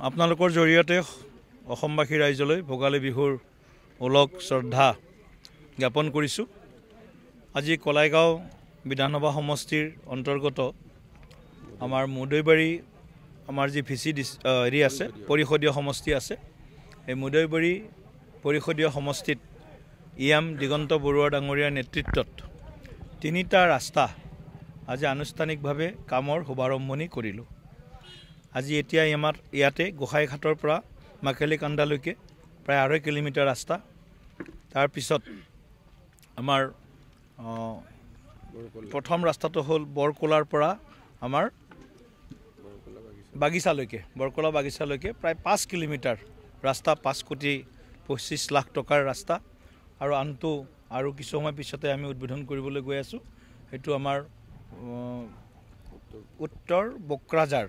আপোনালোকৰ জৰিয়তে অসমবাসী ৰাইজলৈ ভোগালী বিহুৰ ওলগ শ্ৰদ্ধা জ্ঞাপন কৰিছোঁ। আজি কলাইগাঁও বিধানসভা সমষ্টিৰ অন্তৰ্গত আমাৰ মুদৈবাৰী আমাৰ যি ভিচি হেৰি আছে পৰিষদীয় সমষ্টি আছে, এই মুদৈবাৰী পৰিষদীয় সমষ্টিত ইএম দিগন্ত বৰুৱা ডাঙৰীয়াৰ নেতৃত্বত 3টা ৰাস্তা আজি আনুষ্ঠানিকভাৱে কামৰ শুভাৰম্ভণি কৰিলোঁ। আজি এতিয়া আমাৰ ইয়াতে গোসাইঘাটৰ পৰা মাকেলিকান্দালৈকে প্ৰায় 2.5 কিলোমিটাৰ ৰাস্তা। তাৰপিছত আমাৰ প্ৰথম ৰাস্তাটো হ'ল বৰকলাৰ পৰা আমাৰ বাগিচালৈকে, বৰকলা বাগিচালৈকে প্ৰায় 5 কিলোমিটাৰ ৰাস্তা, 5,25 লাখ টকাৰ ৰাস্তা। আৰু আনটো আৰু কিছু সময় পিছতে আমি উদ্বোধন কৰিবলৈ গৈ আছোঁ। সেইটো আমাৰ উত্তৰ বক্ৰাজাৰ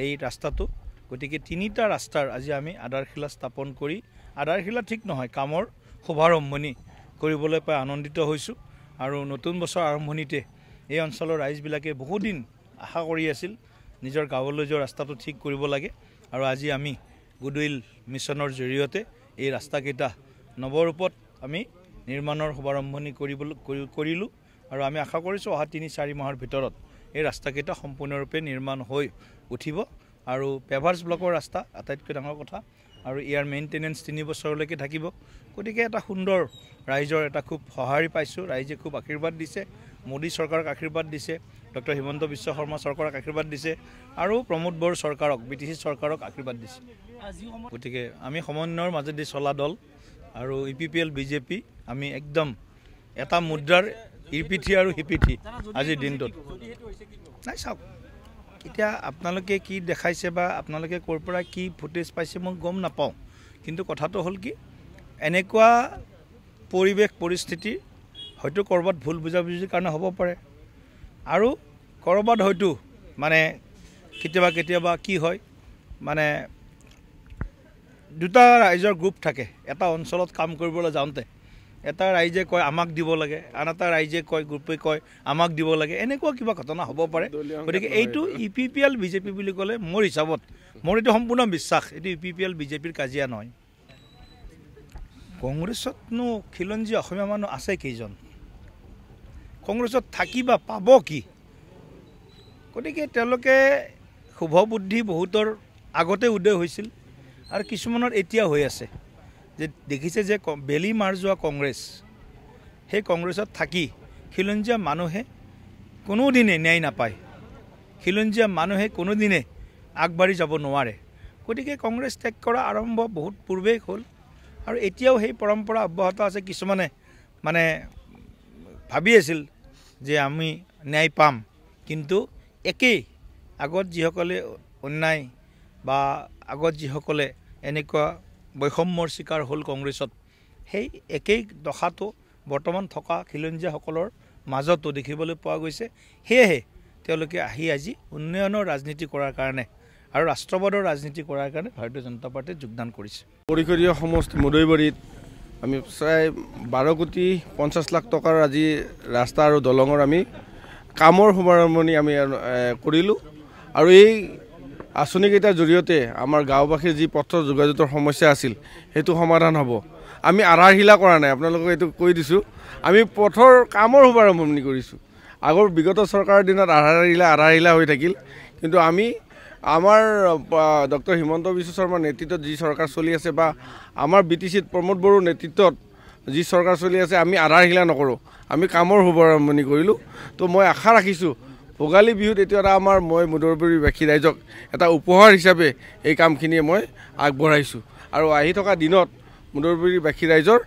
এই ৰাস্তাটো। গতিকে 3টা ৰাস্তাৰ আজি আমি আধাৰশিলা স্থাপন কৰি, আধাৰশিলা ঠিক নহয়, কামৰ শুভাৰম্ভণি কৰিবলৈ পাই আনন্দিত হৈছোঁ। আৰু নতুন বছৰ আৰম্ভণিতে এই অঞ্চলৰ ৰাইজবিলাকে বহুদিন আশা কৰি আছিল নিজৰ গাঁৱলৈ যোৱা ৰাস্তাটো ঠিক কৰিব লাগে। আৰু আজি আমি গুডউইল মিছনৰ জৰিয়তে এই ৰাস্তাকেইটা নৱৰূপত আমি নিৰ্মাণৰ শুভাৰম্ভণি কৰিলোঁ। আৰু আমি আশা কৰিছোঁ অহা 3-4 মাহৰ ভিতৰত এই ৰাস্তাকেইটা সম্পূৰ্ণৰূপে নিৰ্মাণ হৈ উঠিব। আৰু পেভাৰ্ছ ব্লকৰ ৰাস্তা আটাইতকৈ ডাঙৰ কথা, আৰু ইয়াৰ মেইনটেনেন্স 3 বছৰলৈকে থাকিব। গতিকে এটা সুন্দৰ ৰাইজৰ এটা খুব সঁহাৰি পাইছোঁ। ৰাইজে খুব আশীৰ্বাদ দিছে, মোদী চৰকাৰক আশীৰ্বাদ দিছে, ডক্টৰ হিমন্ত বিশ্ব শৰ্মা চৰকাৰক আশীৰ্বাদ দিছে, আৰু প্ৰমোদ বড়ো চৰকাৰক, BTC চৰকাৰক আশীৰ্বাদ দিছে। গতিকে আমি সমন্বয়ৰ মাজেদি চলা দল আৰু UPPL BJP আমি একদম এটা মুদ্ৰাৰ ইপিঠি আৰু সিপিঠি আজিৰ দিনটোত। নাই চাওক, এতিয়া আপোনালোকে কি দেখাইছে বা আপোনালোকে ক'ৰ পৰা কি ফুটেজ পাইছে মই গম নাপাওঁ, কিন্তু কথাটো হ'ল কি, এনেকুৱা পৰিৱেশ পৰিস্থিতি হয়তো ক'ৰবাত ভুল বুজাবুজিৰ কাৰণে হ'ব পাৰে, আৰু ক'ৰবাত হয়তো মানে কেতিয়াবা কি হয়, মানে দুটা ৰাইজৰ গ্ৰুপ থাকে। এটা অঞ্চলত কাম কৰিবলৈ যাওঁতে এটা ৰাইজে কয় আমাক দিব লাগে, আন এটা ৰাইজে কয়, গ্ৰুপে কয় আমাক দিব লাগে, এনেকুৱা কিবা ঘটনা হ'ব পাৰে। গতিকে এইটো UPPL BJP বুলি ক'লে মোৰ হিচাপত, মোৰ এইটো সম্পূৰ্ণ বিশ্বাস, এইটো UPPL BJPৰ কাজিয়া নহয়। কংগ্ৰেছতনো খিলঞ্জীয়া অসমীয়া মানুহ আছে কেইজন? কংগ্ৰেছত থাকি বা পাব কি? গতিকে তেওঁলোকে শুভ বুদ্ধি বহুতৰ আগতে উদয় হৈছিল, আৰু কিছুমানৰ এতিয়া হৈ আছে যে দেখিছে যে বেলি মাৰ যোৱা কংগ্ৰেছ, সেই কংগ্ৰেছত থাকি খিলঞ্জীয়া মানুহে কোনোদিনে ন্যায় নাপায়, খিলঞ্জীয়া মানুহে কোনোদিনে আগবাঢ়ি যাব নোৱাৰে। গতিকে কংগ্ৰেছ ত্যাগ কৰা আৰম্ভ বহুত পূৰ্বেই হ'ল, আৰু এতিয়াও সেই পৰম্পৰা অব্যাহত আছে। কিছুমানে মানে ভাবি আছিল যে আমি ন্যায় পাম, কিন্তু একেই আগত যিসকলে অন্যায় বা আগত যিসকলে এনেকুৱা বৈষম্যৰ চিকাৰ হ'ল কংগ্ৰেছত, সেই একেই দশাটো বৰ্তমান থকা খিলঞ্জীয়াসকলৰ মাজতো দেখিবলৈ পোৱা গৈছে। সেয়েহে তেওঁলোকে আহি আজি উন্নয়নৰ ৰাজনীতি কৰাৰ কাৰণে আৰু ৰাষ্ট্ৰবাদৰ ৰাজনীতি কৰাৰ কাৰণে ভাৰতীয় জনতা পাৰ্টীত যোগদান কৰিছে। পৰিষদীয় সমষ্টি মুদৈবাৰীত আমি প্ৰায় 12,50 লাখ টকাৰ আজি ৰাস্তা আৰু দলঙৰ আমি কামৰ শুভাৰম্ভণি আমি কৰিলোঁ। আৰু এই আঁচনিকেইটাৰ জৰিয়তে আমাৰ গাঁওবাসীৰ যি পথৰ যোগাযোগৰ সমস্যা আছিল সেইটো সমাধান হ'ব। আমি আধাৰশিলা কৰা নাই, আপোনালোকক এইটো কৈ দিছোঁ, আমি পথৰ কামৰ শুভাৰম্ভণি কৰিছোঁ। আগৰ বিগত চৰকাৰৰ দিনত আধাৰশিলা হৈ থাকিল, কিন্তু আমি আমাৰ ডক্টৰ হিমন্ত বিশ্ব শৰ্মাৰ নেতৃত্বত যি চৰকাৰ চলি আছে, বা আমাৰ BTCত প্ৰমোদ বড়োৰ নেতৃত্বত যি চৰকাৰ চলি আছে, আমি আধাৰশিলা নকৰোঁ, আমি কামৰ শুভাৰম্ভণি কৰিলোঁ। তো মই আশা ৰাখিছোঁ ভোগালী বিহুত এইটো এটা মই মুদৈবাৰীবাসী ৰাইজক এটা উপহাৰ হিচাপে এই কামখিনিয়ে মই আগবঢ়াইছোঁ। আৰু আহি থকা দিনত মুদৈবাৰীবাসী ৰাইজৰ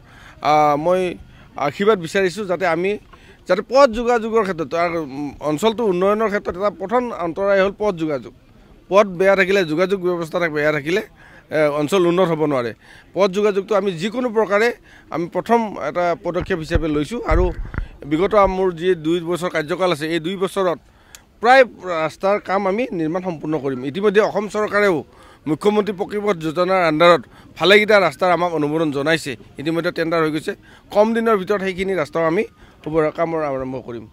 মই আশীৰ্বাদ বিচাৰিছোঁ যাতে পথ যোগাযোগৰ ক্ষেত্ৰত, অঞ্চলটো উন্নয়নৰ ক্ষেত্ৰত এটা প্ৰথম অন্তৰায় হ'ল পথ যোগাযোগ। পথ বেয়া থাকিলে, যোগাযোগ ব্যৱস্থা বেয়া থাকিলে অঞ্চল উন্নত হ'ব নোৱাৰে। পথ যোগাযোগটো আমি যিকোনো প্ৰকাৰে আমি প্ৰথম এটা পদক্ষেপ হিচাপে লৈছোঁ। আৰু বিগত মোৰ যি 2 বছৰ কাৰ্যকাল আছে, এই 2 বছৰত প্ৰায় ৰাস্তাৰ কাম আমি নিৰ্মাণ সম্পূৰ্ণ কৰিম। ইতিমধ্যে অসম চৰকাৰেও মুখ্যমন্ত্ৰী পকীপথ যোজনাৰ আণ্ডাৰত ভালেকেইটা ৰাস্তাৰ আমাক অনুমোদন জনাইছে, ইতিমধ্যে টেণ্ডাৰ হৈ গৈছে। কম দিনৰ ভিতৰত সেইখিনি ৰাস্তাও আমি কামৰ আৰম্ভ কৰিম।